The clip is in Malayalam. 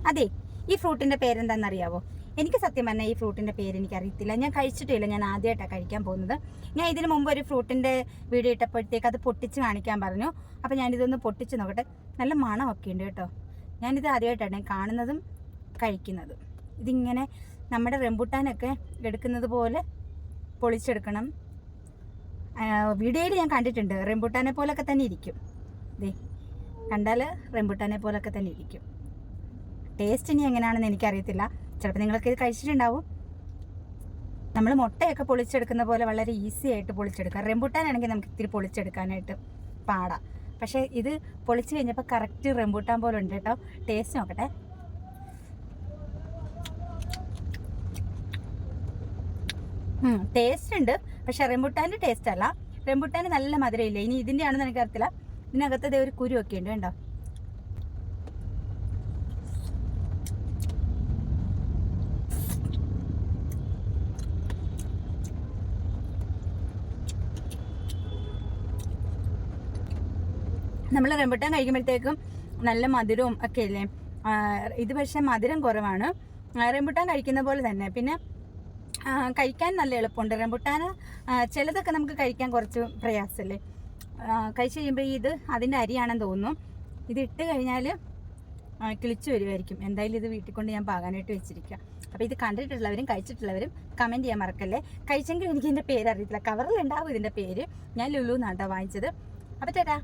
അതെ, ഈ ഫ്രൂട്ടിൻ്റെ പേരെന്താണെന്നറിയാവോ? എനിക്ക് സത്യം പറഞ്ഞാൽ ഈ ഫ്രൂട്ടിൻ്റെ പേര് എനിക്കറിയത്തില്ല. ഞാൻ കഴിച്ചിട്ടില്ല. ഞാൻ ആദ്യമായിട്ടാണ് കഴിക്കാൻ പോകുന്നത്. ഞാൻ ഇതിന് മുമ്പ് ഒരു ഫ്രൂട്ടിൻ്റെ വീഡിയോ ഇട്ടപ്പോഴത്തേക്ക് അത് പൊട്ടിച്ച് കാണിക്കാൻ പറഞ്ഞു. അപ്പോൾ ഞാനിതൊന്ന് പൊട്ടിച്ച് നോക്കട്ടെ. നല്ല മണമൊക്കെ ഉണ്ട് കേട്ടോ. ഞാനിത് ആദ്യമായിട്ടാണ് കാണുന്നതും കഴിക്കുന്നതും. ഇതിങ്ങനെ നമ്മുടെ റംബുട്ടാനൊക്കെ എടുക്കുന്നത് പോലെ പൊളിച്ചെടുക്കണം. വീഡിയോയിൽ ഞാൻ കണ്ടിട്ടുണ്ട്. റംബുട്ടാനെ പോലൊക്കെ തന്നെ ഇരിക്കും. ദേ കണ്ടാൽ റംബുട്ടാനെ പോലൊക്കെ തന്നെ ഇരിക്കും. ടേസ്റ്റ് ഇനി എങ്ങനെയാണെന്ന് എനിക്കറിയത്തില്ല. ചിലപ്പോൾ നിങ്ങളൊക്കെ ഇത് കഴിച്ചിട്ടുണ്ടാവും. നമ്മൾ മുട്ടയൊക്കെ പൊളിച്ചെടുക്കുന്ന പോലെ വളരെ ഈസി ആയിട്ട് പൊളിച്ചെടുക്കാം. റംബുട്ടാനാണെങ്കിൽ നമുക്ക് ഇത്തിരി പൊളിച്ചെടുക്കാനായിട്ട് പാടാം. പക്ഷേ ഇത് പൊളിച്ച് കഴിഞ്ഞപ്പോൾ കറക്റ്റ് റംബുട്ടാൻ പോലെ ഉണ്ട് കേട്ടോ. ടേസ്റ്റ് നോക്കട്ടെ. ടേസ്റ്റ് ഉണ്ട്, പക്ഷെ റംബുട്ടാൻ്റെ ടേസ്റ്റ് അല്ല. റംബുട്ടാന് നല്ല മധുരമില്ല. ഇനി ഇതിൻ്റെ ആണെന്ന് എനിക്കറിയത്തില്ല. ഇതിനകത്തത് ഒരു കുരുവൊക്കെ ഉണ്ട് കേട്ടോ. നമ്മൾ റംബുട്ടാൻ കഴിക്കുമ്പോഴത്തേക്കും നല്ല മധുരവും ഒക്കെ അല്ലേ. ഇത് പക്ഷേ മധുരം കുറവാണ്. റംബുട്ടാൻ കഴിക്കുന്ന പോലെ തന്നെ. പിന്നെ കഴിക്കാൻ നല്ല എളുപ്പമുണ്ട്. റംബുട്ടാൻ ചിലതൊക്കെ നമുക്ക് കഴിക്കാൻ കുറച്ച് പ്രയാസമല്ലേ. കഴിച്ച് കഴിയുമ്പോൾ ഇത് അതിൻ്റെ അരിയാണെന്ന് തോന്നുന്നു. ഇത് ഇട്ട് കഴിഞ്ഞാൽ കിളിച്ചു വരുമായിരിക്കും. എന്തായാലും ഇത് വീട്ടിൽ കൊണ്ട് ഞാൻ പാകാനായിട്ട് വെച്ചിരിക്കുക. അപ്പോൾ ഇത് കണ്ടിട്ടുള്ളവരും കഴിച്ചിട്ടുള്ളവരും കമൻറ്റ് ചെയ്യാൻ മറക്കല്ലേ. കഴിച്ചെങ്കിൽ എനിക്ക് ഇതിൻ്റെ പേര് അറിയത്തില്ല. കവറിലുണ്ടാവും ഇതിൻ്റെ പേര്. ഞാൻ ലുലു എന്നാട്ടോ വാങ്ങിച്ചത്. അപ്പോൾ ചേട്ടാ.